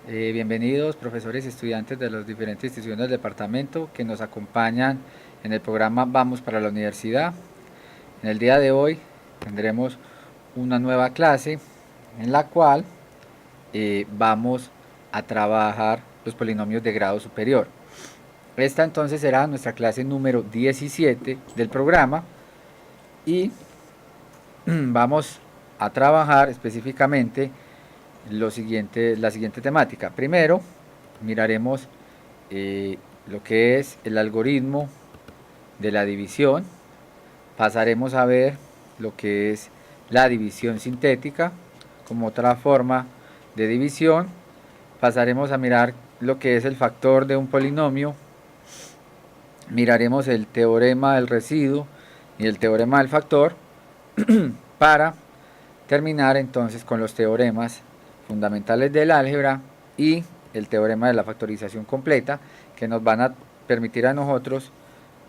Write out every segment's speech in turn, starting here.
Bienvenidos profesores y estudiantes de las diferentes instituciones del departamento que nos acompañan en el programa Vamos para la Universidad. En el día de hoy tendremos una nueva clase en la cual vamos a trabajar los polinomios de grado superior. Esta entonces será nuestra clase número 17 del programa y vamos a trabajar específicamente la siguiente temática. Primero, miraremos lo que es el algoritmo de la división. Pasaremos a ver lo que es la división sintética como otra forma de división. Pasaremos a mirar lo que es el factor de un polinomio. Miraremos el teorema del residuo y el teorema del factor para terminar entonces con los teoremas fundamentales del álgebra y el teorema de la factorización completa, que nos van a permitir a nosotros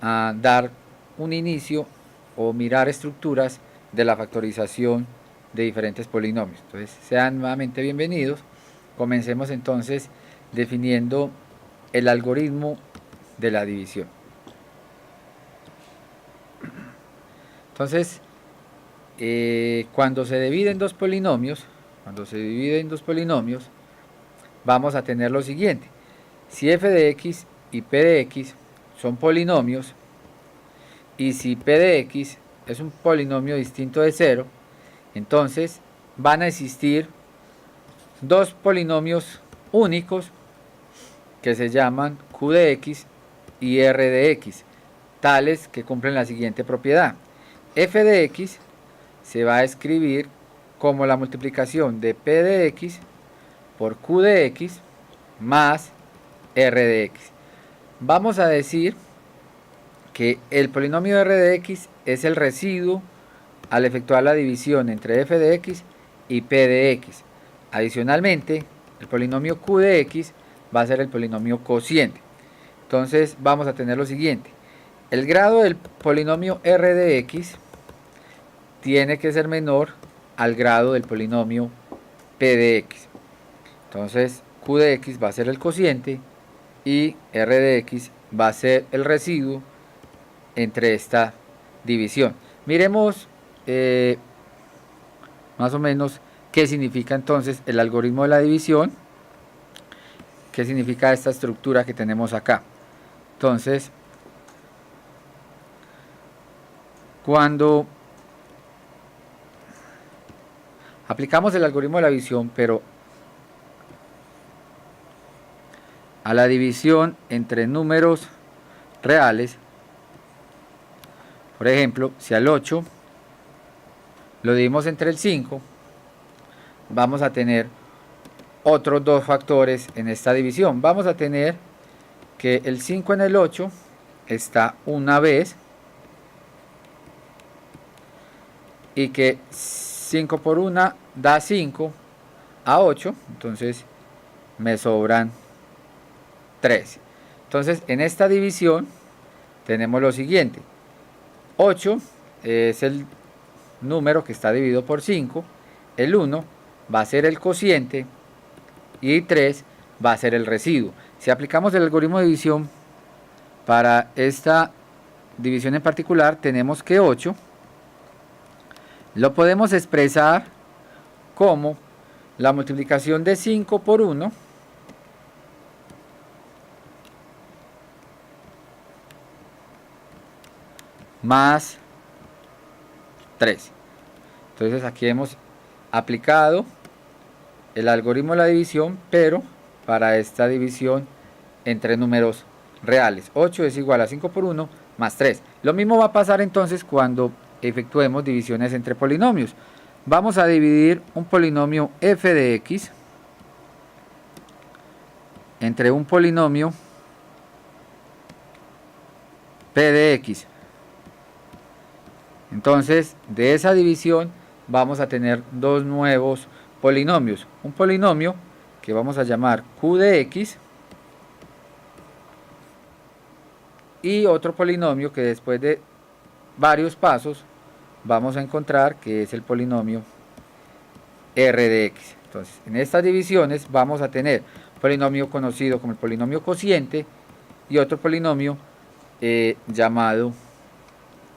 dar un inicio o mirar estructuras de la factorización de diferentes polinomios. Entonces sean nuevamente bienvenidos. Comencemos entonces definiendo el algoritmo de la división. Entonces cuando se divide en dos polinomios, vamos a tener lo siguiente. Si f de x y p de x son polinomios, y si p de x es un polinomio distinto de 0, entonces van a existir dos polinomios únicos que se llaman q de x y r de x, tales que cumplen la siguiente propiedad. F de x se va a escribir como la multiplicación de p de x por q de x más r de x. Vamos a decir que el polinomio r de x es el residuo al efectuar la división entre f de x y p de x. Adicionalmente, el polinomio q de x va a ser el polinomio cociente. Entonces vamos a tener lo siguiente. El grado del polinomio r de x tiene que ser menor al grado del polinomio p de x. Entonces q de x va a ser el cociente y r de x va a ser el residuo entre esta división. Miremos más o menos qué significa entonces el algoritmo de la división, qué significa esta estructura que tenemos acá. Entonces, cuando aplicamos el algoritmo de la división, pero a la división entre números reales, por ejemplo, si al 8 lo dividimos entre el 5, vamos a tener otros dos factores en esta división. Vamos a tener que el 5 en el 8 está una vez y que 5 por 1 da 5 a 8, entonces me sobran 13. Entonces en esta división tenemos lo siguiente. 8 es el número que está dividido por 5, el 1 va a ser el cociente y 3 va a ser el residuo. Si aplicamos el algoritmo de división para esta división en particular, tenemos que 8 lo podemos expresar como la multiplicación de 5 por 1 más 13. Entonces aquí hemos aplicado el algoritmo de la división, pero para esta división entre números reales. 8 es igual a 5 por 1 más 3. Lo mismo va a pasar entonces cuando efectuemos divisiones entre polinomios. Vamos a dividir un polinomio f de x entre un polinomio p de x. Entonces, de esa división vamos a tener dos nuevos polinomios. Un polinomio que vamos a llamar q de x y otro polinomio que después de varios pasos vamos a encontrar que es el polinomio r de x. Entonces, en estas divisiones vamos a tener polinomio conocido como el polinomio cociente y otro polinomio llamado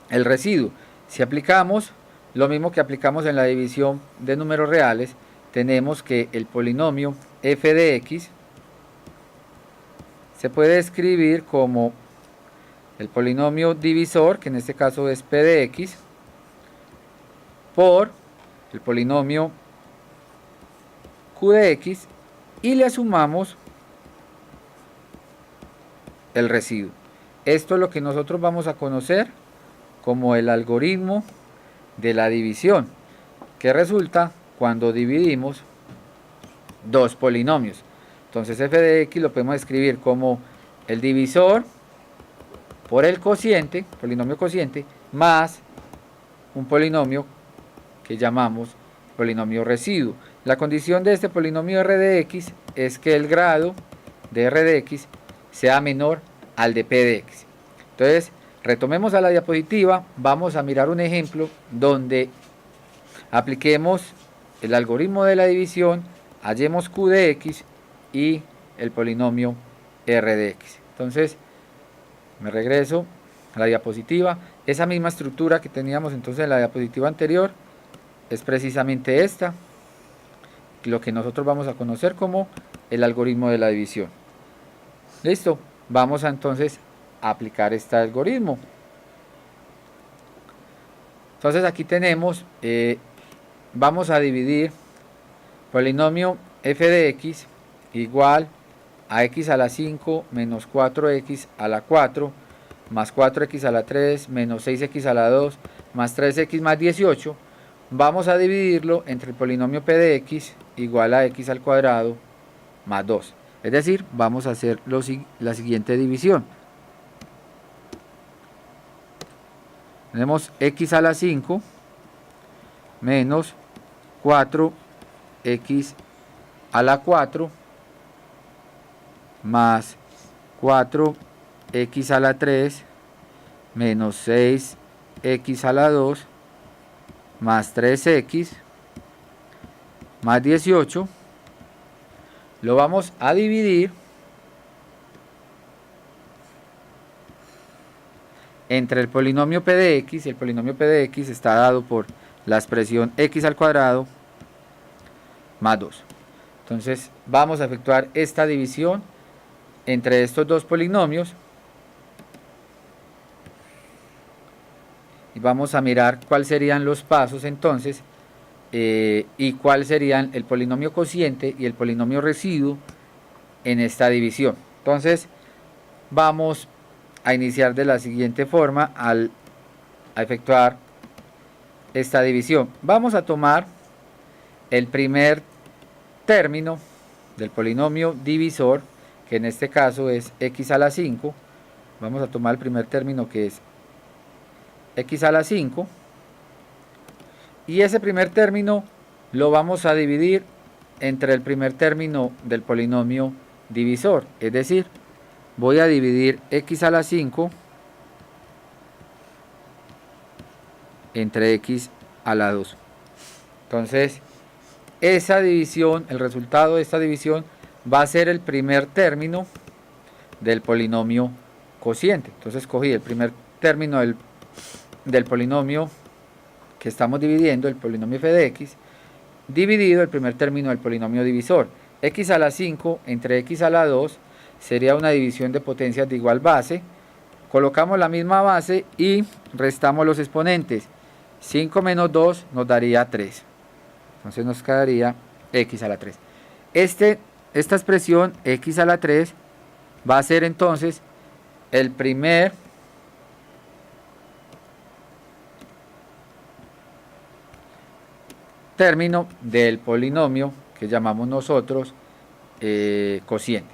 el residuo. Si aplicamos lo mismo que aplicamos en la división de números reales, tenemos que el polinomio f de x se puede escribir como el polinomio divisor, que en este caso es p de x, por el polinomio q de x, y le sumamos el residuo. Esto es lo que nosotros vamos a conocer como el algoritmo de la división, que resulta cuando dividimos dos polinomios. Entonces f de x lo podemos escribir como el divisor por el cociente, polinomio cociente, más un polinomio que llamamos polinomio residuo. La condición de este polinomio r de x es que el grado de r de x sea menor al de p de x. Entonces, retomemos a la diapositiva, vamos a mirar un ejemplo donde apliquemos el algoritmo de la división, hallemos q de x y el polinomio r de x. Entonces, me regreso a la diapositiva. Esa misma estructura que teníamos entonces en la diapositiva anterior es precisamente esta, lo que nosotros vamos a conocer como el algoritmo de la división. Listo, vamos a entonces a aplicar este algoritmo. Entonces aquí tenemos, vamos a dividir polinomio f de x igual a x a la 5 menos 4x a la 4 más 4x a la 3 menos 6x a la 2 más 3x más 18. Vamos a dividirlo entre el polinomio p de x igual a x al cuadrado más 2. Es decir, vamos a hacer la siguiente división. Tenemos x a la 5 menos 4x a la 4 más 4x a la 3 menos 6x a la 2 más 3x más 18. Lo vamos a dividir entre el polinomio p de x, y el polinomio p de x está dado por la expresión x al cuadrado más 2. Entonces vamos a efectuar esta división entre estos dos polinomios y vamos a mirar cuáles serían los pasos entonces y cuál serían el polinomio cociente y el polinomio residuo en esta división. Entonces vamos a iniciar de la siguiente forma a efectuar esta división. Vamos a tomar el primer término del polinomio divisor, que en este caso es x a la 5. Vamos a tomar el primer término, que es x a la 5, y ese primer término lo vamos a dividir entre el primer término del polinomio divisor, es decir, voy a dividir x a la 5 entre x a la 2. Entonces, esa división, el resultado de esta división va a ser el primer término del polinomio cociente. Entonces cogí el primer término del polinomio que estamos dividiendo, el polinomio f de x, dividido el primer término del polinomio divisor. X a la 5 entre x a la 2 sería una división de potencias de igual base. Colocamos la misma base y restamos los exponentes. 5 menos 2 nos daría 3. Entonces nos quedaría x a la 3. Esta expresión x a la 3 va a ser entonces el primer término del polinomio que llamamos nosotros cociente.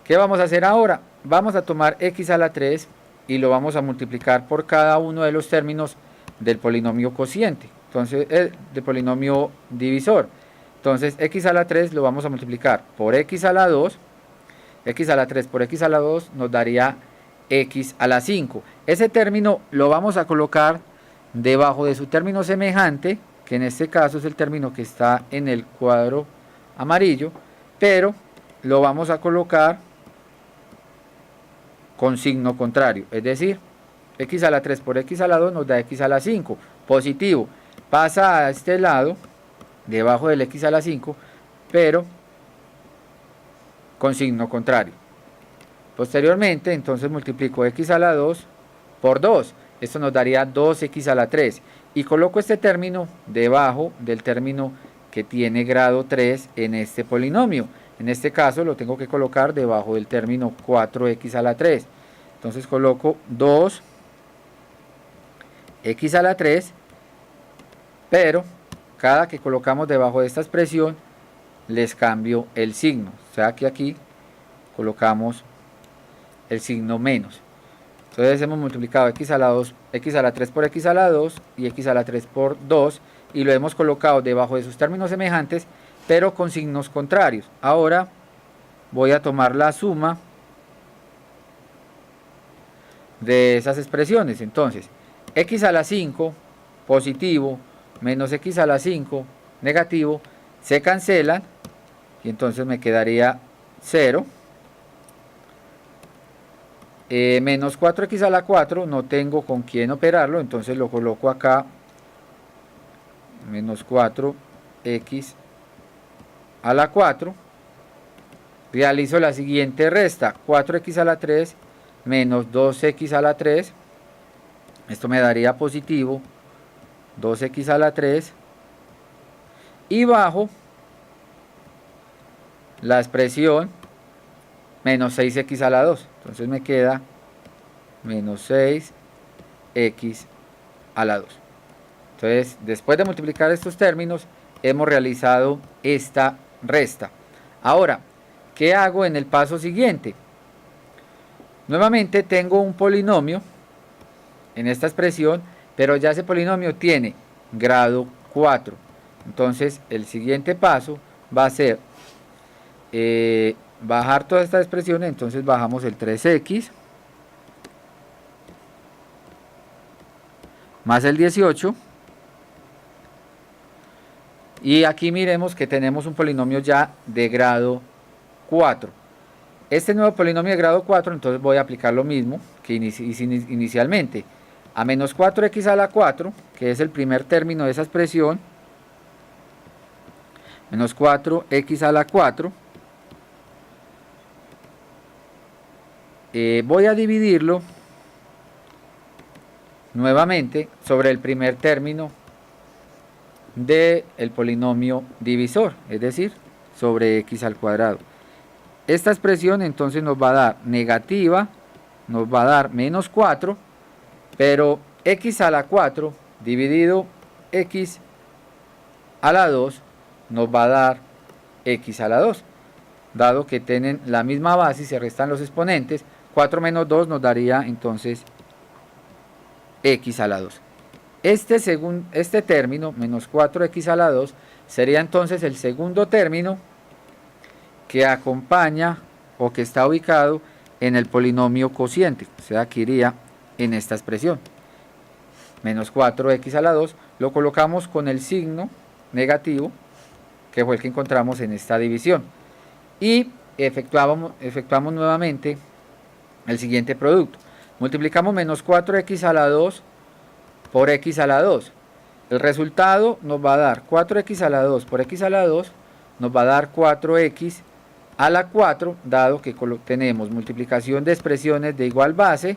¿Qué vamos a hacer ahora? Vamos a tomar x a la 3 y lo vamos a multiplicar por cada uno de los términos del polinomio cociente, entonces del polinomio divisor. Entonces x a la 3 lo vamos a multiplicar por x a la 2, x a la 3 por x a la 2 nos daría x a la 5. Ese término lo vamos a colocar debajo de su término semejante, que en este caso es el término que está en el cuadro amarillo, pero lo vamos a colocar con signo contrario, es decir, x a la 3 por x a la 2 nos da x a la 5, positivo, pasa a este lado, debajo del x a la 5, pero con signo contrario. Posteriormente, entonces multiplico x a la 2 por 2, esto nos daría 2x a la 3, y coloco este término debajo del término que tiene grado 3 en este polinomio. En este caso lo tengo que colocar debajo del término 4x a la 3. Entonces coloco 2x a la 3, pero cada que colocamos debajo de esta expresión les cambio el signo. O sea que aquí colocamos el signo menos. Entonces hemos multiplicado x a la 2, x a la 3 por x a la 2 y x a la 3 por 2 y lo hemos colocado debajo de sus términos semejantes, pero con signos contrarios. Ahora voy a tomar la suma de esas expresiones. Entonces, x a la 5 positivo menos x a la 5 negativo se cancelan y entonces me quedaría 0. Menos 4x a la 4 no tengo con quién operarlo, entonces lo coloco acá, menos 4x a la 4. Realizo la siguiente resta, 4x a la 3 menos 2x a la 3, esto me daría positivo 2x a la 3, y bajo la expresión menos 6x a la 2, entonces me queda menos 6x a la 2. Entonces, después de multiplicar estos términos, hemos realizado esta resta. Ahora, ¿qué hago en el paso siguiente? Nuevamente tengo un polinomio en esta expresión, pero ya ese polinomio tiene grado 4. Entonces, el siguiente paso va a ser bajar todas estas expresiones. Entonces bajamos el 3x más el 18, y aquí miremos que tenemos un polinomio ya de grado 4. Este nuevo polinomio de grado 4, entonces voy a aplicar lo mismo que inicialmente, a menos 4x a la 4, que es el primer término de esa expresión, menos 4x a la 4, voy a dividirlo nuevamente sobre el primer término del polinomio divisor, es decir, sobre x al cuadrado. Esta expresión entonces nos va a dar negativa, nos va a dar menos 4, pero x a la 4 dividido x a la 2 nos va a dar x a la 2. Dado que tienen la misma base y se restan los exponentes, 4 menos 2 nos daría entonces x a la 2. Este término, menos 4x a la 2, sería entonces el segundo término que acompaña o que está ubicado en el polinomio cociente, o sea que iría en esta expresión. Menos 4x a la 2 lo colocamos con el signo negativo, que fue el que encontramos en esta división. Y efectuamos nuevamente el siguiente producto. Multiplicamos menos 4x a la 2 por x a la 2. El resultado nos va a dar 4x a la 2 por x a la 2, nos va a dar 4x a la 4, dado que tenemos multiplicación de expresiones de igual base,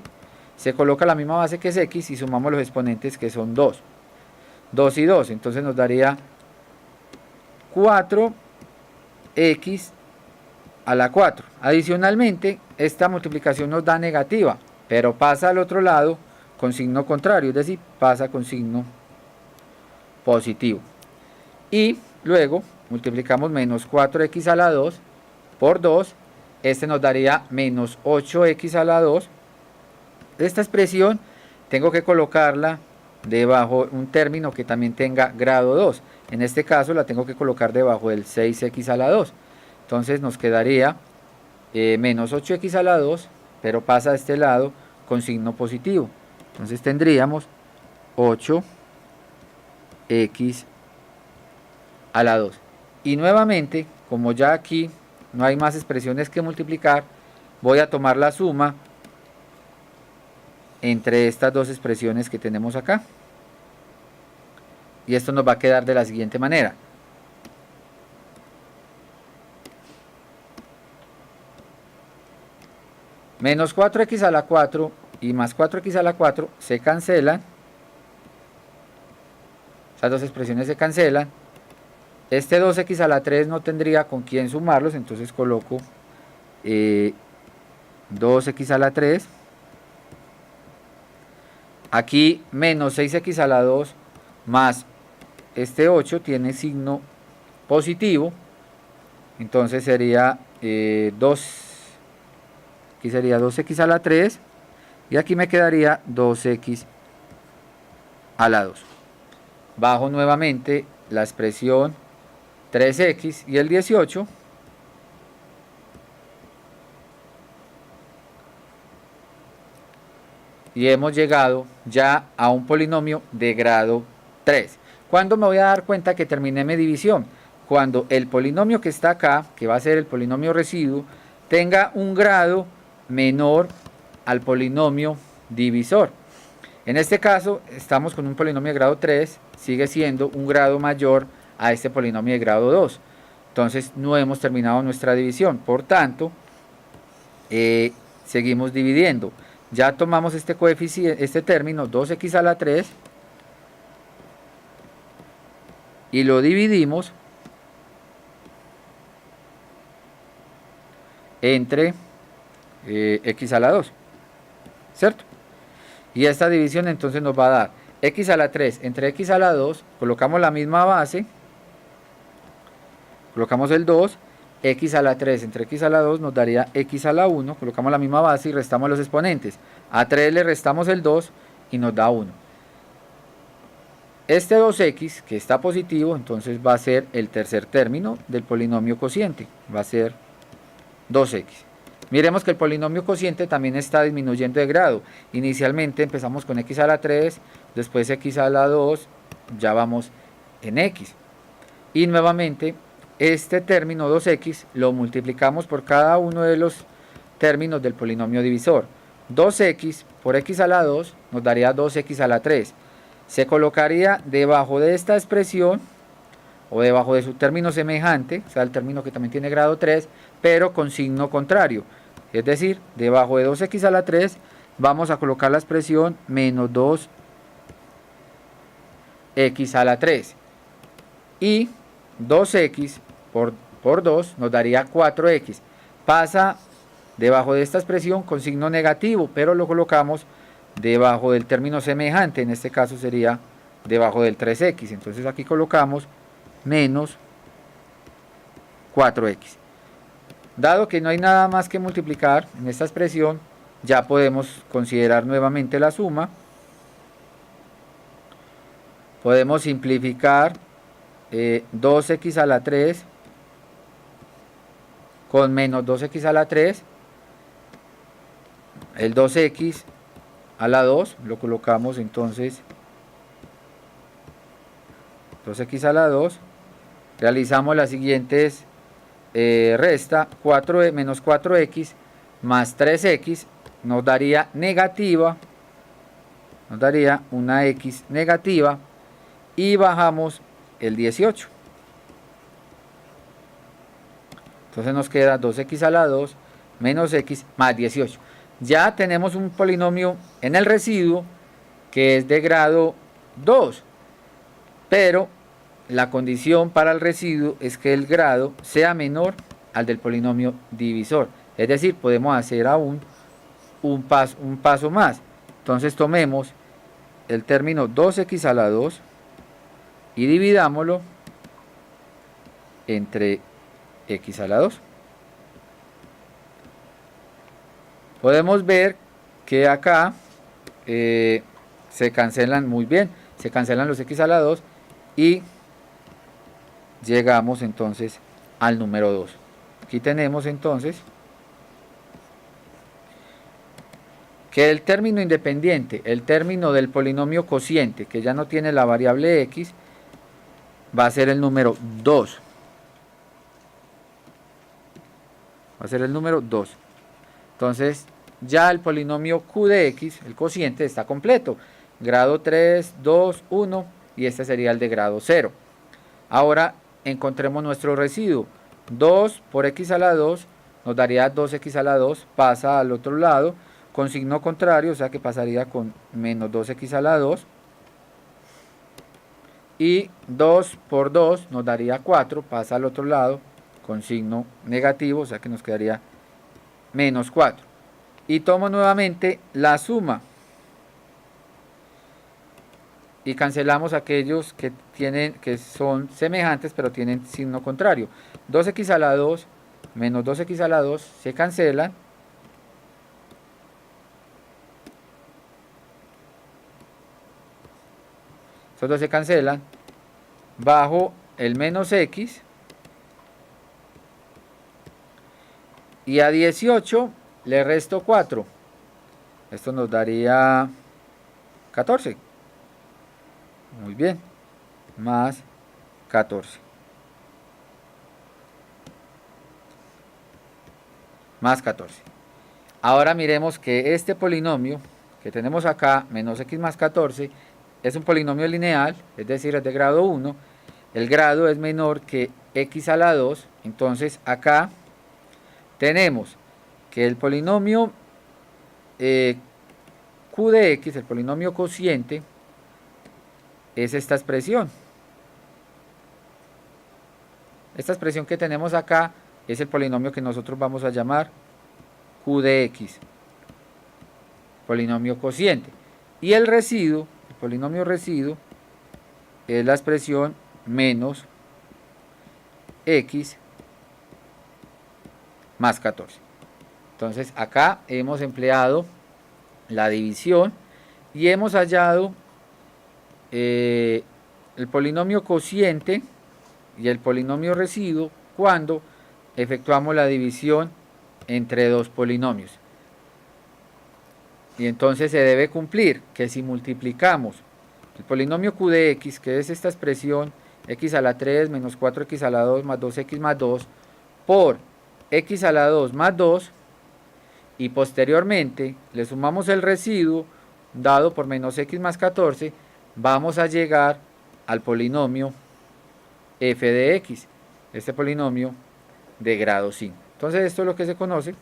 se coloca la misma base que es x y sumamos los exponentes que son 2. 2 y 2, entonces nos daría 4x a la 4. Adicionalmente, esta multiplicación nos da negativa, pero pasa al otro lado con signo contrario, es decir, pasa con signo positivo. Y luego multiplicamos menos 4x a la 2 por 2, este nos daría menos 8x a la 2. Esta expresión tengo que colocarla debajo un término que también tenga grado 2. En este caso la tengo que colocar debajo del 6x a la 2. Entonces nos quedaría menos 8x a la 2, pero pasa a este lado con signo positivo. Entonces tendríamos 8x a la 2. Y nuevamente, como ya aquí no hay más expresiones que multiplicar, voy a tomar la suma entre estas dos expresiones que tenemos acá. Y esto nos va a quedar de la siguiente manera. Menos 4x a la 4 y más 4x a la 4 se cancelan. Estas dos expresiones se cancelan. Este 2x a la 3 no tendría con quién sumarlos, entonces coloco 2x a la 3. Aquí menos 6x a la 2 más este 8 tiene signo positivo. Entonces sería 2. Aquí sería 2x a la 3. Y aquí me quedaría 2x a la 2. Bajo nuevamente la expresión 3x y el 18. Y hemos llegado ya a un polinomio de grado 3. ¿Cuándo me voy a dar cuenta que terminé mi división? Cuando el polinomio que está acá, que va a ser el polinomio residuo, tenga un grado menor al polinomio divisor. En este caso estamos con un polinomio de grado 3, sigue siendo un grado mayor a este polinomio de grado 2. Entonces no hemos terminado nuestra división, por tanto seguimos dividiendo. Ya tomamos este coeficiente, este término 2x a la 3 y lo dividimos entre x a la 2, ¿cierto? Y esta división entonces nos va a dar x a la 3 entre x a la 2, colocamos la misma base, colocamos el 2, x a la 3 entre x a la 2 nos daría x a la 1, colocamos la misma base y restamos los exponentes. A 3 le restamos el 2 y nos da 1. Este 2x que está positivo, entonces va a ser el tercer término del polinomio cociente, va a ser 2x. Miremos que el polinomio cociente también está disminuyendo de grado. Inicialmente empezamos con x a la 3, después x a la 2, ya vamos en x. Y nuevamente este término 2x lo multiplicamos por cada uno de los términos del polinomio divisor. 2x por x a la 2 nos daría 2x a la 3. Se colocaría debajo de esta expresión o debajo de su término semejante, o sea el término que también tiene grado 3, pero con signo contrario. Es decir, debajo de 2x a la 3 vamos a colocar la expresión menos 2x a la 3. Y 2x por 2 nos daría 4x. Pasa debajo de esta expresión con signo negativo, pero lo colocamos debajo del término semejante. En este caso sería debajo del 3x. Entonces aquí colocamos menos 4x. Dado que no hay nada más que multiplicar en esta expresión, ya podemos considerar nuevamente la suma. Podemos simplificar 2x a la 3 con menos 2x a la 3. El 2x a la 2 lo colocamos entonces 2x a la 2. Realizamos las siguientes resta, 4 menos 4x más 3x nos daría negativa, nos daría una x negativa y bajamos el 18. Entonces nos queda 2x a la 2 menos x más 18. Ya tenemos un polinomio en el residuo que es de grado 2, pero la condición para el residuo es que el grado sea menor al del polinomio divisor. Es decir, podemos hacer aún un paso más. Entonces tomemos el término 2x a la 2 y dividámoslo entre x a la 2. Podemos ver que acá se cancelan muy bien, se cancelan los x a la 2 y llegamos entonces al número 2. Aquí tenemos entonces que el término independiente, el término del polinomio cociente, que ya no tiene la variable x, va a ser el número 2. Va a ser el número 2. Entonces, ya el polinomio q de x, el cociente, está completo. Grado 3, 2, 1 y este sería el de grado 0. Ahora, encontremos nuestro residuo. 2 por x a la 2 nos daría 2x a la 2, pasa al otro lado con signo contrario, o sea que pasaría con menos 2x a la 2. Y 2 por 2 nos daría 4, pasa al otro lado con signo negativo, o sea que nos quedaría menos 4. Y tomo nuevamente la suma. Y cancelamos aquellos que son semejantes pero tienen signo contrario. 2x a la 2 menos 2x a la 2 se cancelan. Estos dos se cancelan. Bajo el menos x. Y a 18 le resto 4. Esto nos daría 14. Muy bien. Más 14. Más 14. Ahora miremos que este polinomio que tenemos acá, menos x más 14, es un polinomio lineal, es decir, es de grado 1. El grado es menor que x a la 2. Entonces acá tenemos que el polinomio q de x, el polinomio cociente, es esta expresión. Esta expresión que tenemos acá es el polinomio que nosotros vamos a llamar q de x, polinomio cociente. Y el residuo, el polinomio residuo, es la expresión menos x más 14. Entonces acá hemos empleado la división y hemos hallado el polinomio cociente y el polinomio residuo cuando efectuamos la división entre dos polinomios. Y entonces se debe cumplir que si multiplicamos el polinomio q de x, que es esta expresión x a la 3 menos 4x a la 2 más 2x más 2, por x a la 2 más 2, y posteriormente le sumamos el residuo dado por menos x más 14, vamos a llegar al polinomio f de x, este polinomio de grado 5. Entonces esto es lo que se conoce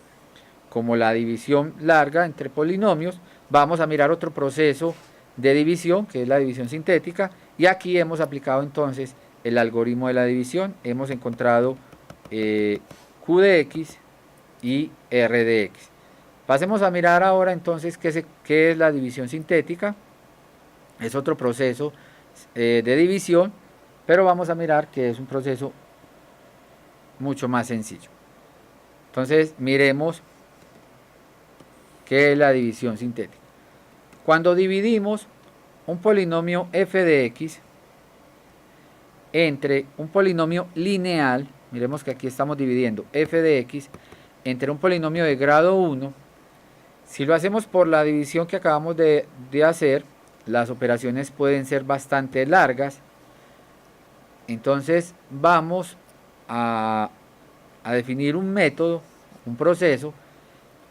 como la división larga entre polinomios. Vamos a mirar otro proceso de división, que es la división sintética, y aquí hemos aplicado entonces el algoritmo de la división. Hemos encontrado q de x y r de x. Pasemos a mirar ahora entonces qué es la división sintética. Es otro proceso de división, pero vamos a mirar que es un proceso mucho más sencillo. Entonces miremos qué es la división sintética. Cuando dividimos un polinomio f de x entre un polinomio lineal, miremos que aquí estamos dividiendo f de x entre un polinomio de grado 1, si lo hacemos por la división que acabamos de hacer, las operaciones pueden ser bastante largas. Entonces vamos a definir un método, un proceso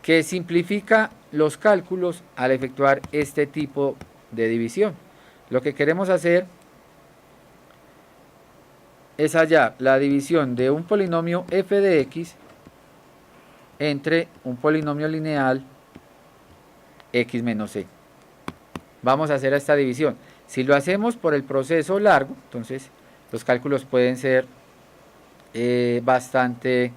que simplifica los cálculos al efectuar este tipo de división. Lo que queremos hacer es hallar la división de un polinomio f de x entre un polinomio lineal x menos c. Vamos a hacer esta división. Si lo hacemos por el proceso largo, entonces los cálculos pueden ser bastante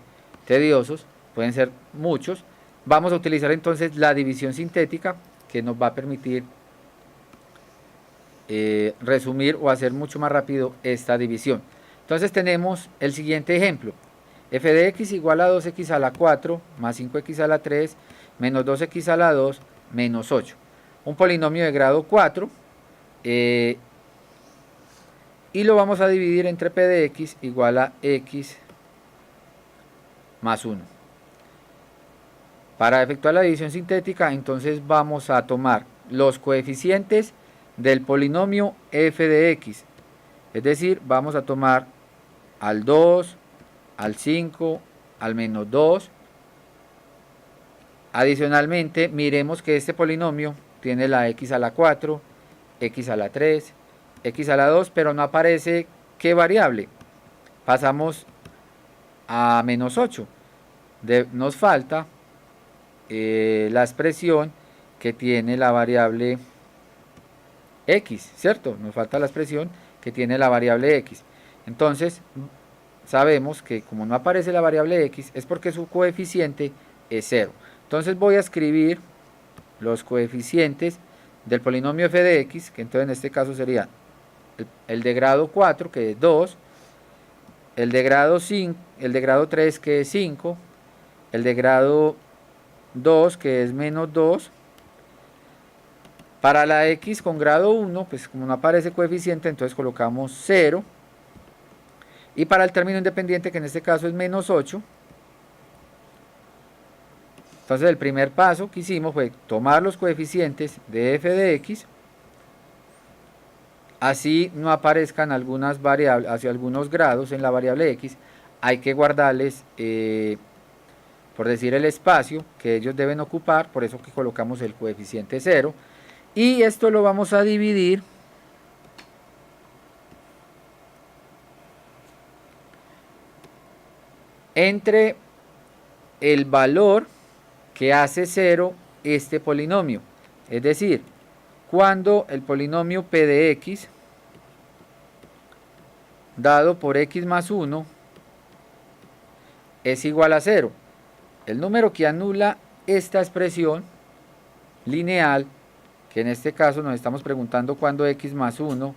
tediosos, pueden ser muchos. Vamos a utilizar entonces la división sintética, que nos va a permitir resumir o hacer mucho más rápido esta división. Entonces tenemos el siguiente ejemplo. F de x igual a 2x a la 4 más 5x a la 3 menos 2x a la 2 menos 8. Un polinomio de grado 4 y lo vamos a dividir entre p de x igual a x más 1. Para efectuar la división sintética, entonces vamos a tomar los coeficientes del polinomio f de x Es decir, vamos a tomar al 2, al 5, al menos 2. Adicionalmente, miremos que este polinomio tiene la x a la 4, x a la 3, x a la 2, pero no aparece qué variable. Pasamos a menos 8. Nos falta la expresión que tiene la variable x, ¿cierto? Nos falta la expresión que tiene la variable x. Entonces, sabemos que como no aparece la variable x, es porque su coeficiente es 0. Entonces voy a escribir los coeficientes del polinomio f de x, que entonces en este caso sería el de grado 4, que es 2, el de grado 5, el de grado 3, que es 5, el de grado 2, que es menos 2. Para la x con grado 1, pues como no aparece coeficiente, entonces colocamos 0. Y para el término independiente, que en este caso es menos 8, entonces el primer paso que hicimos fue tomar los coeficientes de f de x, así no aparezcan algunas variables, hacia algunos grados en la variable x, hay que guardarles, por decir, el espacio que ellos deben ocupar, por eso que colocamos el coeficiente 0, y esto lo vamos a dividir entre el valor que hace 0 este polinomio. Es decir, cuando el polinomio p de x dado por x más 1 es igual a 0. El número que anula esta expresión lineal, que en este caso nos estamos preguntando cuando x más 1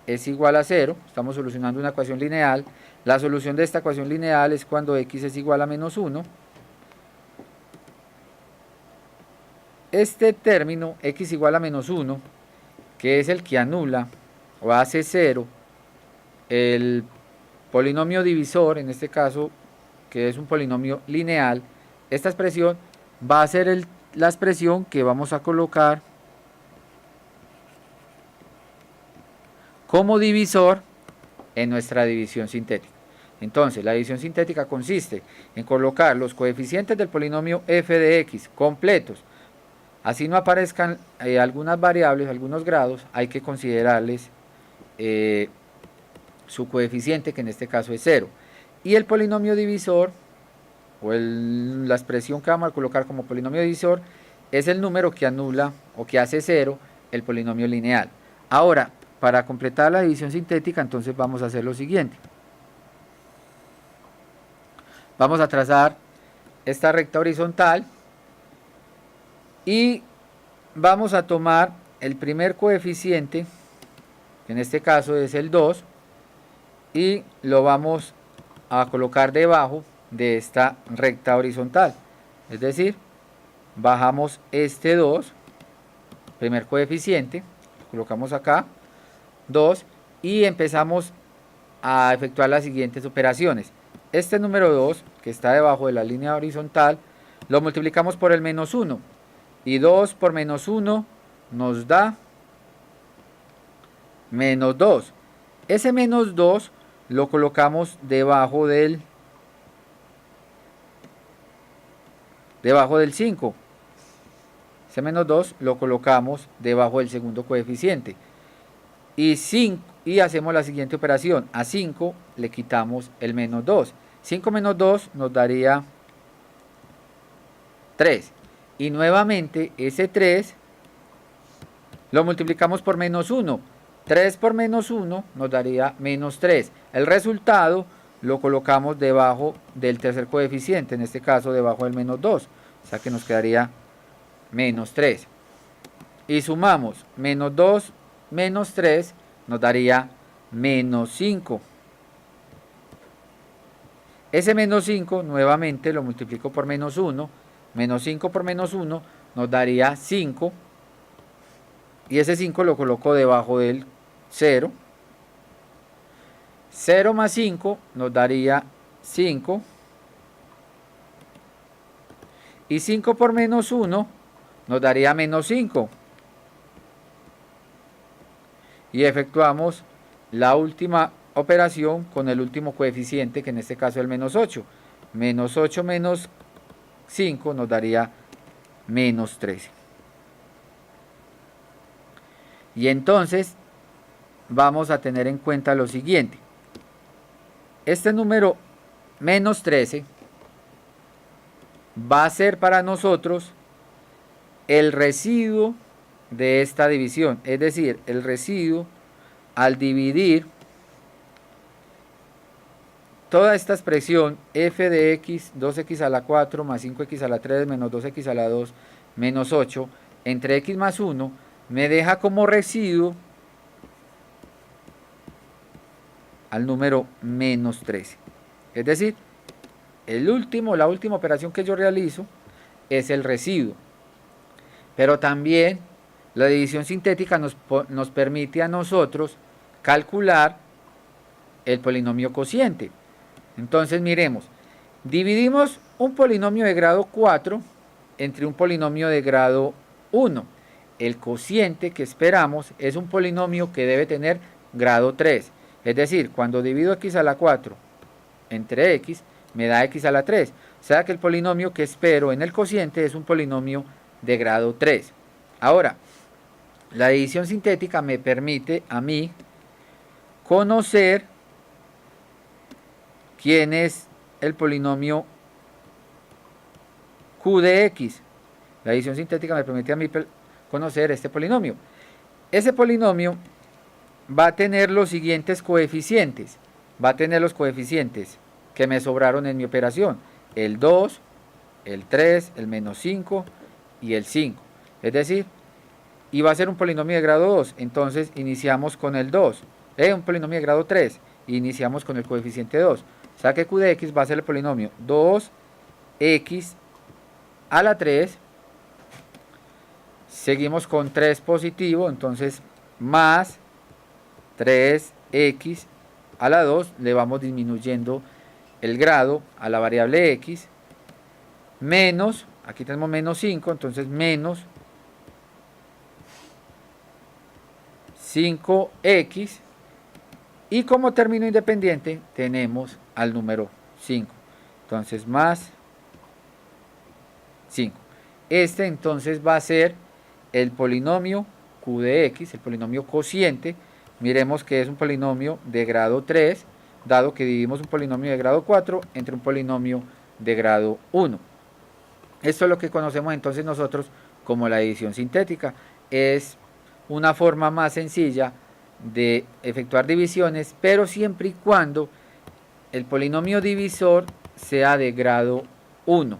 es igual a 0, estamos solucionando una ecuación lineal. La solución de esta ecuación lineal es cuando x es igual a menos 1. Este término x igual a menos 1, que es el que anula o hace 0 el polinomio divisor, en este caso que es un polinomio lineal, esta expresión va a ser la expresión que vamos a colocar como divisor en nuestra división sintética. Entonces, la división sintética consiste en colocar los coeficientes del polinomio f de x completos. Así no aparezcan algunas variables, algunos grados, hay que considerarles su coeficiente, que en este caso es 0. Y el polinomio divisor, o la expresión que vamos a colocar como polinomio divisor, es el número que anula o que hace 0 el polinomio lineal. Ahora, para completar la división sintética, entonces vamos a hacer lo siguiente. Vamos a trazar esta recta horizontal y vamos a tomar el primer coeficiente, que en este caso es el 2, y lo vamos a colocar debajo de esta recta horizontal. Es decir, bajamos este 2, primer coeficiente, lo colocamos acá, 2, y empezamos a efectuar las siguientes operaciones. Este número 2, que está debajo de la línea horizontal, lo multiplicamos por el menos 1. Y 2 por menos 1 nos da menos 2. Ese menos 2 lo colocamos debajo del 5. Ese menos 2 lo colocamos debajo del segundo coeficiente. Y hacemos la siguiente operación. A 5 le quitamos el menos 2. 5 menos 2 nos daría 3. Y nuevamente ese 3 lo multiplicamos por menos 1. 3 por menos 1 nos daría menos 3. El resultado lo colocamos debajo del tercer coeficiente, en este caso debajo del menos 2. O sea que nos quedaría menos 3. Y sumamos menos 2 menos 3 nos daría menos 5. Ese menos 5 nuevamente lo multiplico por menos 1. Menos 5 por menos 1 nos daría 5. Y ese 5 lo coloco debajo del 0. 0 más 5 nos daría 5. Y 5 por menos 1 nos daría menos 5. Y efectuamos la última operación con el último coeficiente, que en este caso es el menos 8. Menos 8 menos 5 nos daría menos 13. Y entonces vamos a tener en cuenta lo siguiente. Este número menos 13 va a ser para nosotros el residuo de esta división. Es decir, el residuo al dividir toda esta expresión f de x, 2x a la 4 más 5x a la 3 menos 2x a la 2 menos 8 entre x más 1 me deja como residuo al número menos 13. Es decir, la última operación que yo realizo es el residuo. Pero también la división sintética nos permite a nosotros calcular el polinomio cociente. Entonces miremos, dividimos un polinomio de grado 4 entre un polinomio de grado 1. El cociente que esperamos es un polinomio que debe tener grado 3. Es decir, cuando divido x a la 4 entre x, me da x a la 3. O sea que el polinomio que espero en el cociente es un polinomio de grado 3. Ahora, la división sintética me permite a mí conocer quién es el polinomio q de x. La división sintética me permite a mí conocer este polinomio. Ese polinomio va a tener los siguientes coeficientes. Va a tener los coeficientes que me sobraron en mi operación. El 2, el 3, el menos 5 y el 5. Es decir, y va a ser un polinomio de grado 2. Entonces iniciamos con el 2. Un polinomio de grado 3. Y iniciamos con el coeficiente 2. O sea que q de x va a ser el polinomio 2x a la 3. Seguimos con 3 positivo. Entonces más 3x a la 2. Le vamos disminuyendo el grado a la variable x. Menos, aquí tenemos menos 5. Entonces menos 5x. Y como término independiente tenemos al número 5. Entonces más 5. Este entonces va a ser el polinomio q de x, el polinomio cociente. Miremos que es un polinomio de grado 3, dado que dividimos un polinomio de grado 4 entre un polinomio de grado 1. Esto es lo que conocemos entonces nosotros como la división sintética. Es una forma más sencilla de efectuar divisiones, pero siempre y cuando el polinomio divisor sea de grado 1,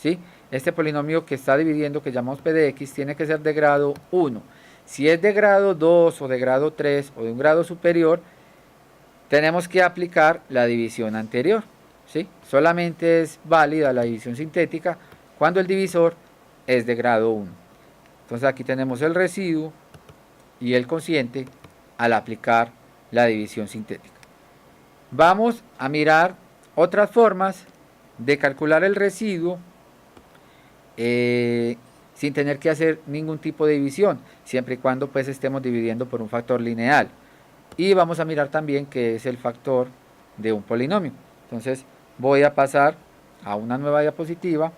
¿sí? Este polinomio que está dividiendo, que llamamos p de x, tiene que ser de grado 1. Si es de grado 2 o de grado 3 o de un grado superior, tenemos que aplicar la división anterior, ¿sí? Solamente es válida la división sintética cuando el divisor es de grado 1. Entonces aquí tenemos el residuo y el cociente al aplicar la división sintética. Vamos a mirar otras formas de calcular el residuo sin tener que hacer ningún tipo de división, siempre y cuando pues estemos dividiendo por un factor lineal. Y vamos a mirar también qué es el factor de un polinomio. Entonces voy a pasar a una nueva diapositiva.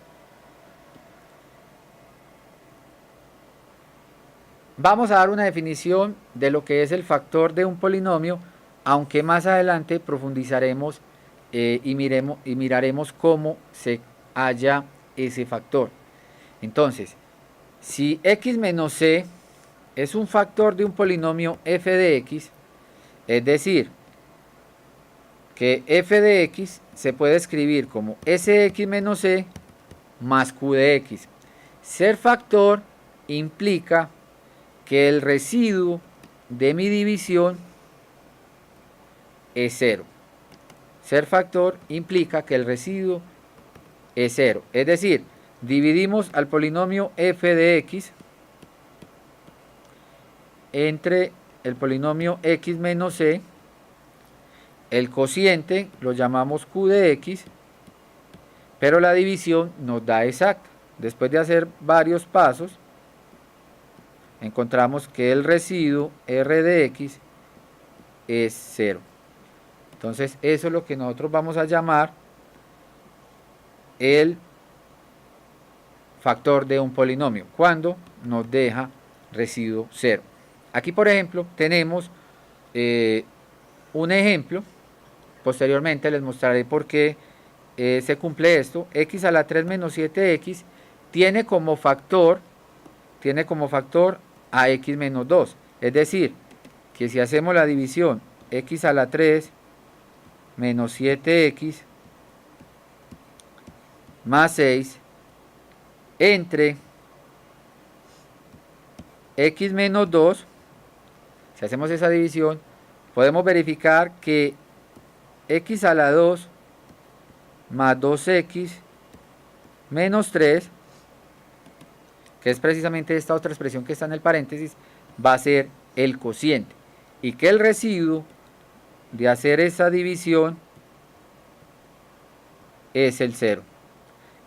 Vamos a dar una definición de lo que es el factor de un polinomio, aunque más adelante profundizaremos y miraremos cómo se halla ese factor. Entonces, si x menos c es un factor de un polinomio f de x, es decir, que f de x se puede escribir como sx menos c más q de x. Ser factor implica que el residuo de mi división es 0. Ser factor implica que el residuo es 0. Es decir, dividimos al polinomio f de x entre el polinomio x menos c. El cociente lo llamamos q de x, pero la división nos da exacta. Después de hacer varios pasos, encontramos que el residuo r de x es 0. Entonces eso es lo que nosotros vamos a llamar el factor de un polinomio, cuando nos deja residuo 0. Aquí, por ejemplo, tenemos un ejemplo. Posteriormente les mostraré por qué se cumple esto. X a la 3 menos 7x tiene como factor a x menos 2. Es decir, que si hacemos la división x a la 3 menos 7x más 6 entre x menos 2, si hacemos esa división, podemos verificar que x a la 2 más 2x menos 3, que es precisamente esta otra expresión que está en el paréntesis, va a ser el cociente, y que el residuo de hacer esa división es el 0.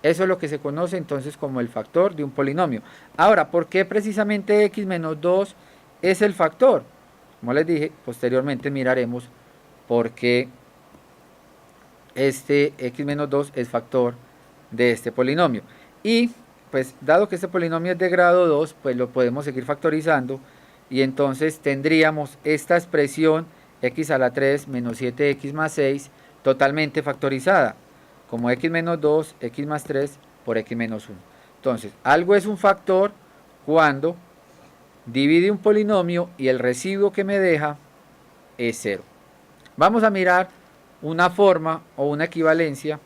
Eso es lo que se conoce entonces como el factor de un polinomio. Ahora, ¿por qué precisamente x menos 2 es el factor? Como les dije, posteriormente miraremos por qué este x menos 2 es factor de este polinomio. Y pues dado que este polinomio es de grado 2, pues lo podemos seguir factorizando, y entonces tendríamos esta expresión x a la 3 menos 7x más 6 totalmente factorizada, como x menos 2, x más 3 por x menos 1. Entonces, algo es un factor cuando divide un polinomio y el residuo que me deja es 0. Vamos a mirar una forma o una equivalencia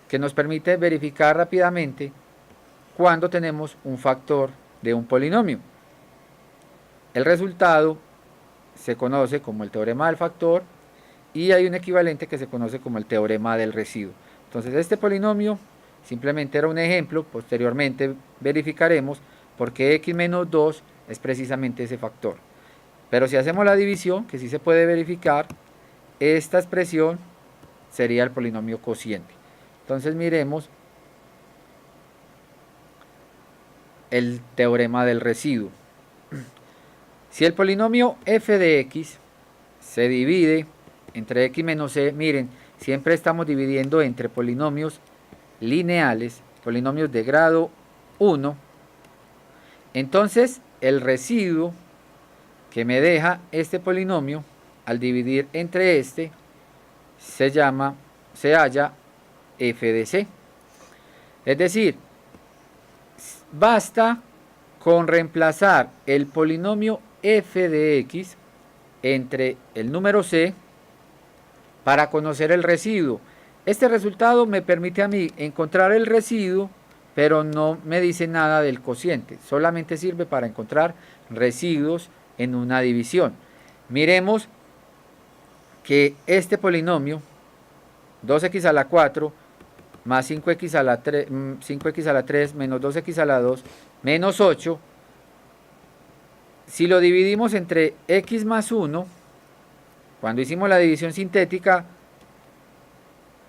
que nos permite verificar rápidamente cuando tenemos un factor de un polinomio. El resultado se conoce como el teorema del factor, y hay un equivalente que se conoce como el teorema del residuo. Entonces este polinomio simplemente era un ejemplo. Posteriormente verificaremos por qué x menos 2 es precisamente ese factor. Pero si hacemos la división, que sí se puede verificar, esta expresión sería el polinomio cociente. Entonces miremos el teorema del residuo. Si el polinomio f de x se divide entre x menos c, miren, siempre estamos dividiendo entre polinomios lineales, polinomios de grado 1, entonces el residuo que me deja este polinomio al dividir entre este se halla f de c. Es decir, basta con reemplazar el polinomio f de x entre el número c para conocer el residuo. Este resultado me permite a mí encontrar el residuo, pero no me dice nada del cociente. Solamente sirve para encontrar residuos en una división. Miremos que este polinomio 2x a la 4 más 5x a la 3, 5x a la 3 menos 2x a la 2 menos 8, si lo dividimos entre x más 1, cuando hicimos la división sintética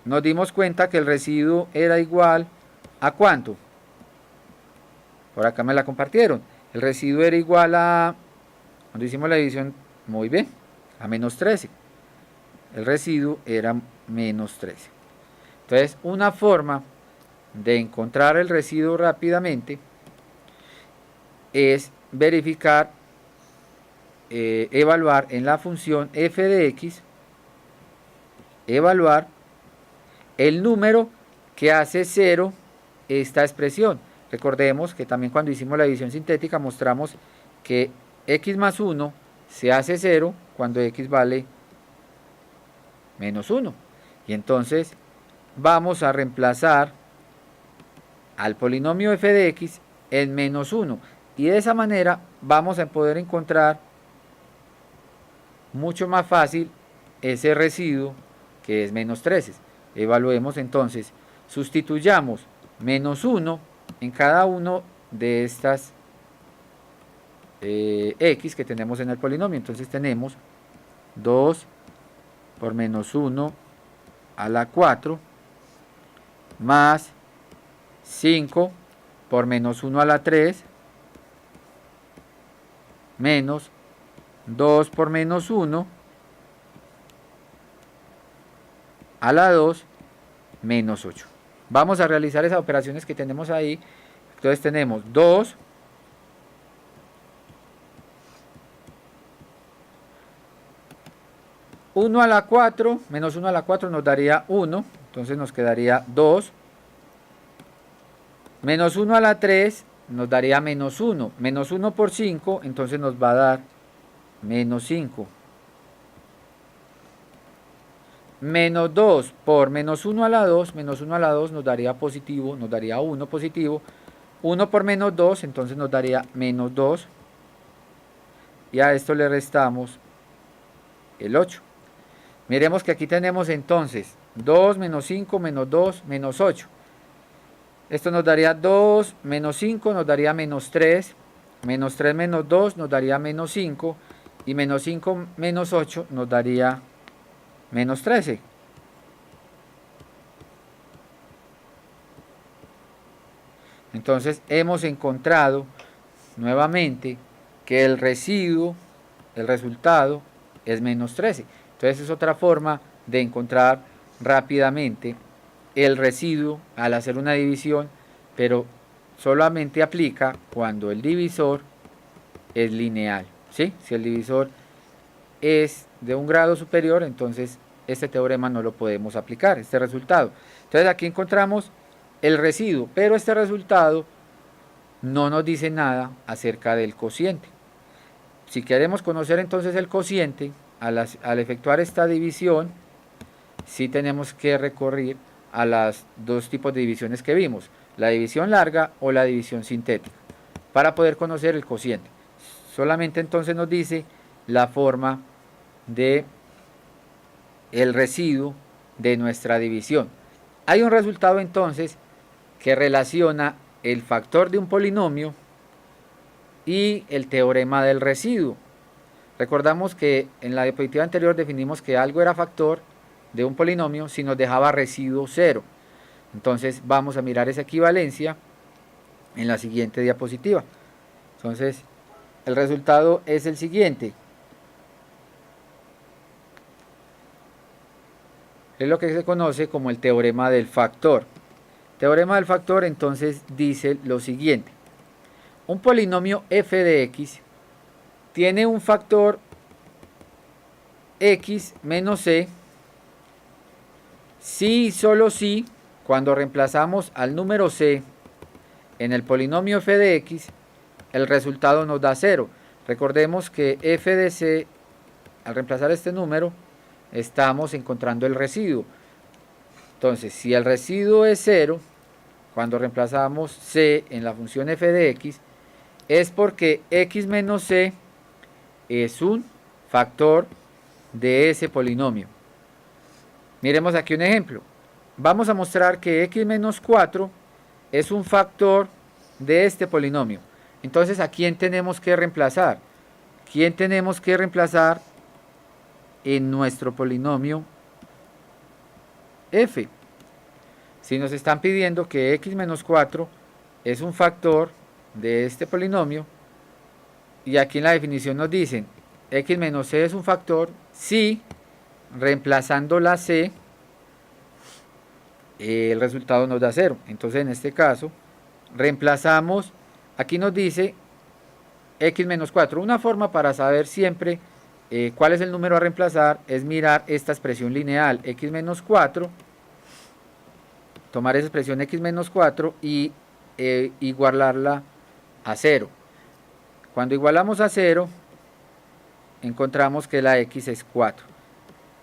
nos dimos cuenta que el residuo era igual a ¿cuánto? Por acá me la compartieron. El residuo era igual a, cuando hicimos la división, muy bien, a menos 13. El residuo era menos 13. Entonces, una forma de encontrar el residuo rápidamente es verificar, evaluar en la función f de x, evaluar el número que hace 0 esta expresión. Recordemos que también cuando hicimos la división sintética mostramos que x más 1 se hace 0 cuando x vale menos 1. Y entonces vamos a reemplazar al polinomio f de x en menos 1. Y de esa manera vamos a poder encontrar mucho más fácil ese residuo que es menos 13. Evaluemos entonces, sustituyamos menos 1 en cada uno de estas x que tenemos en el polinomio. Entonces tenemos 2 por menos 1 a la 4 más 5 por menos 1 a la 3 menos 2 por menos 1 a la 2 menos 8. Vamos a realizar esas operaciones que tenemos ahí. Entonces tenemos 2 1 a la 4 menos 1 a la 4 nos daría 1, entonces nos quedaría 2, menos 1 a la 3 nos daría menos 1, menos 1 por 5, entonces nos va a dar menos 5, menos 2 por menos 1 a la 2, menos 1 a la 2 nos daría positivo, nos daría 1 positivo, 1 por menos 2, entonces nos daría menos 2, y a esto le restamos el 8. Miremos que aquí tenemos entonces 2 menos 5 menos 2 menos 8. Esto nos daría 2 menos 5 nos daría menos 3. Menos 3 menos 2 nos daría menos 5. Y menos 5 menos 8 nos daría menos 13. Entonces hemos encontrado nuevamente que el residuo, el resultado es menos 13. Entonces es otra forma de encontrar rápidamente el residuo al hacer una división, pero solamente aplica cuando el divisor es lineal, ¿sí? Si el divisor es de un grado superior, entonces este teorema no lo podemos aplicar, este resultado. Entonces aquí encontramos el residuo, pero este resultado no nos dice nada acerca del cociente. Si queremos conocer entonces el cociente, al efectuar esta división, sí tenemos que recurrir a los dos tipos de divisiones que vimos, la división larga o la división sintética, para poder conocer el cociente. Solamente entonces nos dice la forma de el residuo de nuestra división. Hay un resultado entonces que relaciona el factor de un polinomio y el teorema del residuo. Recordamos que en la diapositiva anterior definimos que algo era factor de un polinomio si nos dejaba residuo 0. Entonces vamos a mirar esa equivalencia en la siguiente diapositiva. Entonces el resultado es el siguiente. Es lo que se conoce como el teorema del factor. Teorema del factor entonces dice lo siguiente. Un polinomio f de x tiene un factor x menos c si y solo si cuando reemplazamos al número c en el polinomio f de x el resultado nos da 0. Recordemos que f de c, al reemplazar este número, estamos encontrando el residuo. Entonces, si el residuo es 0, cuando reemplazamos c en la función f de x, es porque x menos c es un factor de ese polinomio. Miremos aquí un ejemplo. Vamos a mostrar que x menos 4 es un factor de este polinomio. Entonces, ¿a quién tenemos que reemplazar? ¿Quién tenemos que reemplazar en nuestro polinomio f? Si nos están pidiendo que x menos 4 es un factor de este polinomio, y aquí en la definición nos dicen x menos c es un factor si reemplazando la c el resultado nos da 0. Entonces en este caso reemplazamos, aquí nos dice x menos 4. Una forma para saber siempre cuál es el número a reemplazar es mirar esta expresión lineal x menos 4, tomar esa expresión x menos 4 y igualarla a 0. Cuando igualamos a 0 encontramos que la x es 4,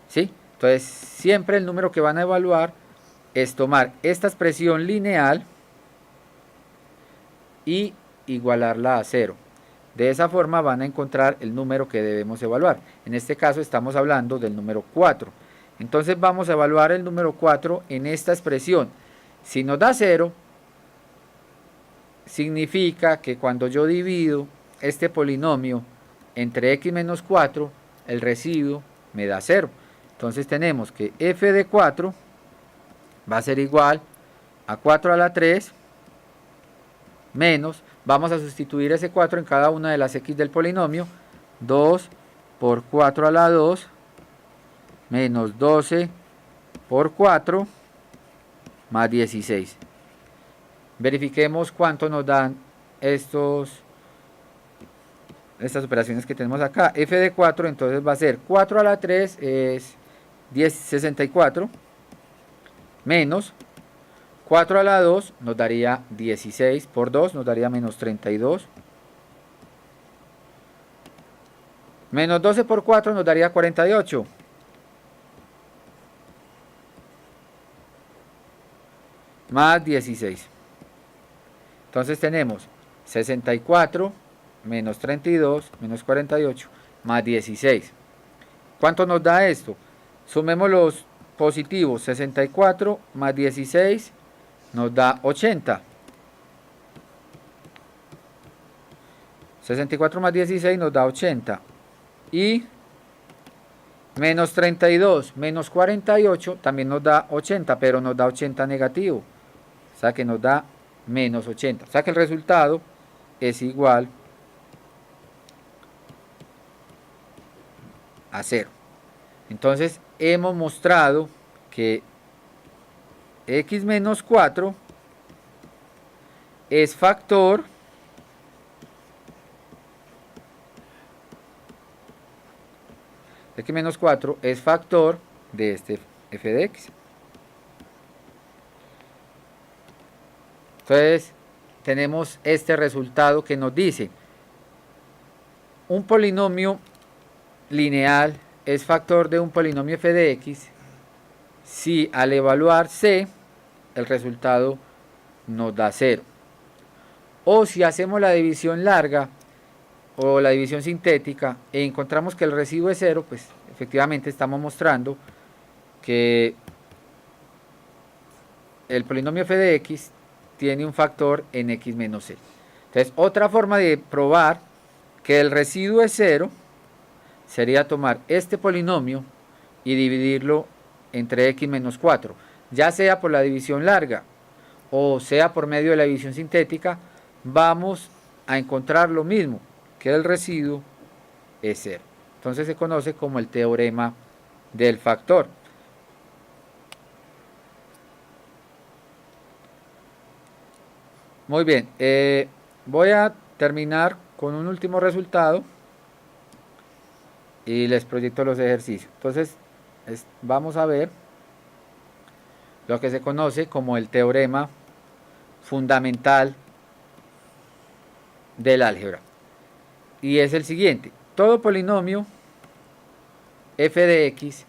¿sí? Entonces siempre el número que van a evaluar es tomar esta expresión lineal y igualarla a 0. De esa forma van a encontrar el número que debemos evaluar. En este caso estamos hablando del número 4. Entonces vamos a evaluar el número 4 en esta expresión. Si nos da 0, significa que cuando yo divido este polinomio entre x menos 4, el residuo me da 0. Entonces tenemos que f de 4 va a ser igual a 4 a la 3 menos, vamos a sustituir ese 4 en cada una de las x del polinomio, 2 por 4 a la 2 menos 12 por 4 más 16. Verifiquemos cuánto nos dan estas operaciones que tenemos acá. F de 4 entonces va a ser 4 a la 3 es 64 menos 4 a la 2 nos daría 16 por 2 nos daría menos 32. Menos 12 por 4 nos daría 48. Más 16. Entonces tenemos 64 menos 32 menos 48 más 16. ¿Cuánto nos da esto? Sumemos los positivos. 64 más 16 nos da 80. 64 más 16 nos da 80. Y menos 32 menos 48 también nos da 80, pero nos da 80 negativo. O sea que nos da menos 80. O sea que el resultado es igual a 0. Entonces hemos mostrado que x menos 4 es factor x menos 4 es factor de este f de x. Entonces tenemos este resultado que nos dice un polinomio lineal es factor de un polinomio f de x si al evaluar c el resultado nos da 0. O si hacemos la división larga o la división sintética e encontramos que el residuo es 0, pues efectivamente estamos mostrando que el polinomio f de x tiene un factor en x menos c. Entonces, otra forma de probar que el residuo es 0 sería tomar este polinomio y dividirlo entre x menos 4, ya sea por la división larga o sea por medio de la división sintética, vamos a encontrar lo mismo, que el residuo es 0. Entonces se conoce como el teorema del factor. Muy bien, voy a terminar con un último resultado y les proyecto los ejercicios. Entonces vamos a ver lo que se conoce como el teorema fundamental del álgebra. Y es el siguiente: todo polinomio f de x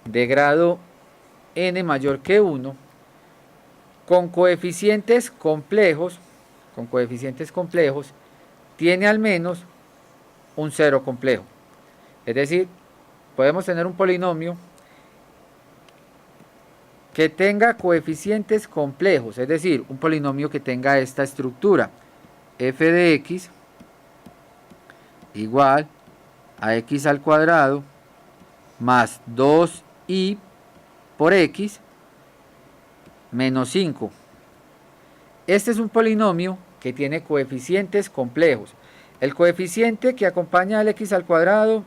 de grado n mayor que 1 con coeficientes complejos tiene al menos un cero complejo. Es decir, podemos tener un polinomio que tenga coeficientes complejos, es decir, un polinomio que tenga esta estructura: f de x igual a x al cuadrado más 2i por x menos 5. Este es un polinomio que tiene coeficientes complejos. El coeficiente que acompaña al x al cuadrado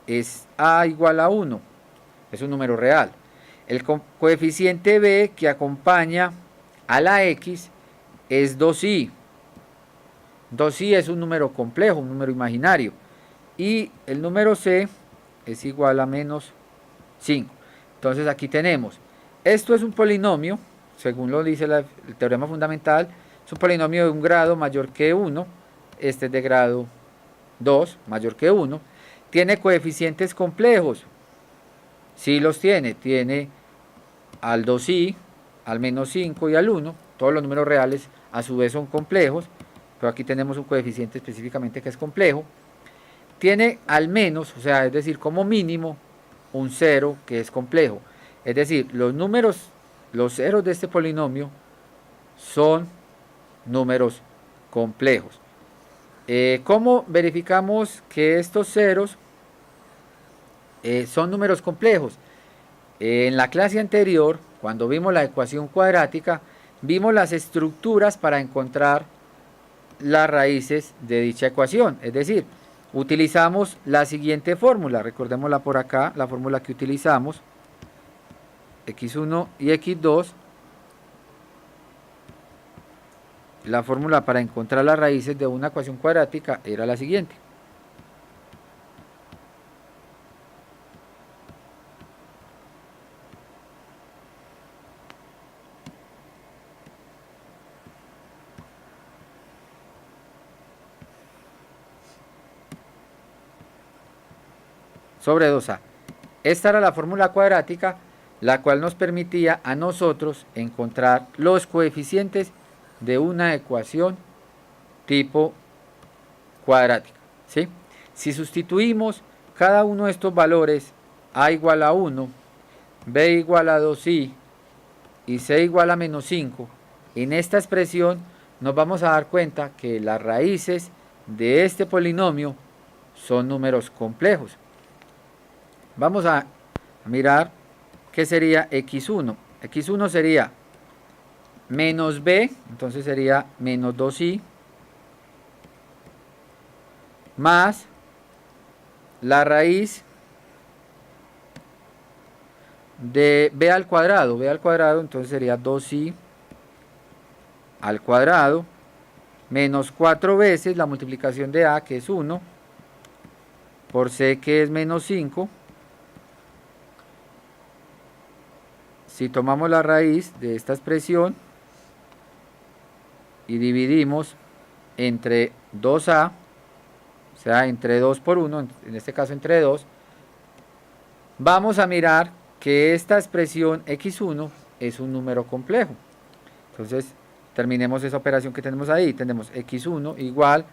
es a igual a 1, es un número real. El coeficiente b que acompaña a la x es 2i. 2i es un número complejo, un número imaginario. Y el número c es igual a menos 5. Entonces aquí tenemos, esto es un polinomio, según lo dice el teorema fundamental, es un polinomio de un grado mayor que 1, este es de grado 2, mayor que 1, tiene coeficientes complejos, sí los tiene al 2i, al menos 5 y al 1, todos los números reales a su vez son complejos, pero aquí tenemos un coeficiente específicamente que es complejo, tiene al menos, o sea, es decir, como mínimo, un 0 que es complejo. Es decir, los ceros de este polinomio son números complejos. ¿Cómo verificamos que estos ceros son números complejos? En la clase anterior, cuando vimos la ecuación cuadrática, vimos las estructuras para encontrar las raíces de dicha ecuación. Es decir, utilizamos la siguiente fórmula, recordémosla por acá, la fórmula que utilizamos x1 y x2, la fórmula para encontrar las raíces de una ecuación cuadrática era la siguiente. Sobre 2a. Esta era la fórmula cuadrática, la cual nos permitía a nosotros encontrar los coeficientes de una ecuación tipo cuadrática, ¿sí? Si sustituimos cada uno de estos valores, a igual a 1, b igual a 2i y c igual a menos 5, en esta expresión nos vamos a dar cuenta que las raíces de este polinomio son números complejos. Vamos a mirar qué sería x1. x1 sería menos b, entonces sería menos 2i, más la raíz de b al cuadrado. b al cuadrado entonces sería 2i al cuadrado, menos 4 veces la multiplicación de a, que es 1, por c, que es menos 5. Si tomamos la raíz de esta expresión y dividimos entre 2a, o sea, entre 2 por 1, en este caso entre 2, vamos a mirar que esta expresión x1 es un número complejo. Entonces, terminemos esa operación que tenemos ahí. Tenemos x1 igual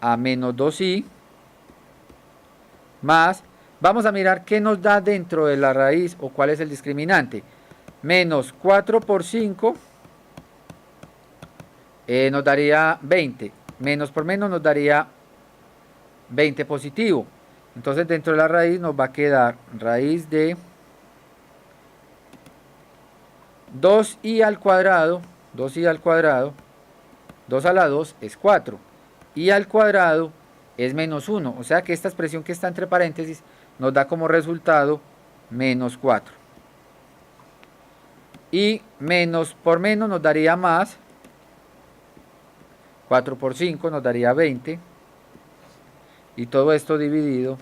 a menos 2i más, vamos a mirar qué nos da dentro de la raíz o cuál es el discriminante. Menos 4 por 5 nos daría 20. Menos por menos nos daría 20 positivo. Entonces dentro de la raíz nos va a quedar raíz de 2i al cuadrado. 2i al cuadrado, 2 a la 2 es 4. I al cuadrado es menos 1. O sea que esta expresión que está entre paréntesis nos da como resultado menos 4. Y menos por menos nos daría más. 4 por 5 nos daría 20. Y todo esto dividido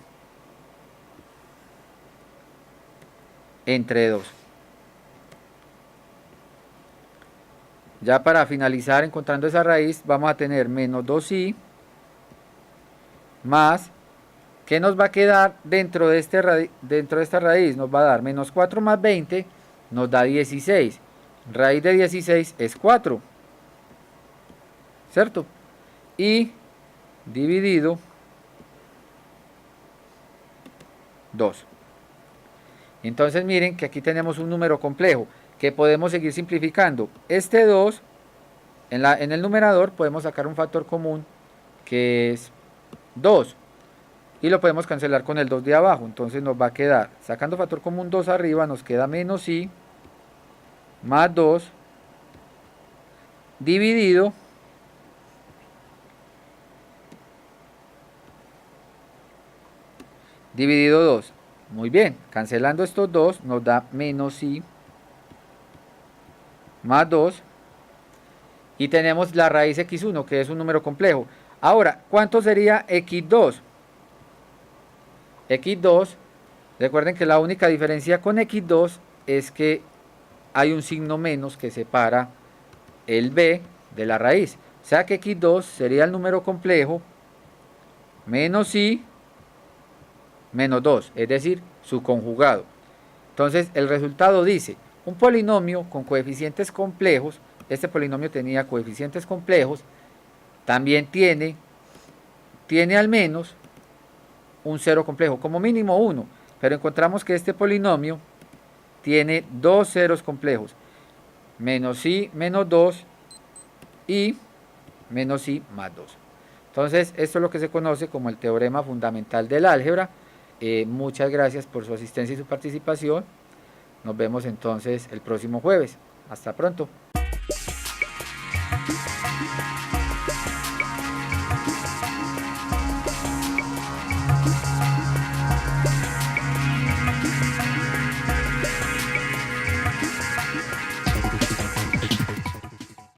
entre 2. Ya para finalizar, encontrando esa raíz, vamos a tener menos 2i más, ¿qué nos va a quedar dentro de esta raíz? Nos va a dar menos 4 más 20, nos da 16. Raíz de 16 es 4, ¿cierto? Y dividido 2. Entonces miren que aquí tenemos un número complejo que podemos seguir simplificando. Este 2, en el numerador podemos sacar un factor común que es 2. Y lo podemos cancelar con el 2 de abajo. Entonces nos va a quedar, sacando factor común 2 arriba, nos queda menos i más 2 dividido dividido 2. Muy bien, cancelando estos 2 nos da menos i más 2 y tenemos la raíz x1, que es un número complejo. Ahora, ¿cuánto sería x2? x2, recuerden que la única diferencia con x2 es que hay un signo menos que separa el b de la raíz. O sea que x2 sería el número complejo menos i menos 2, es decir, su conjugado. Entonces el resultado dice, un polinomio con coeficientes complejos, este polinomio tenía coeficientes complejos, también tiene al menos un cero complejo, como mínimo 1, pero encontramos que este polinomio tiene dos ceros complejos, menos i menos 2 y menos i más 2. Entonces esto es lo que se conoce como el teorema fundamental del álgebra. Muchas gracias por su asistencia y su participación. Nos vemos entonces el próximo jueves. Hasta pronto.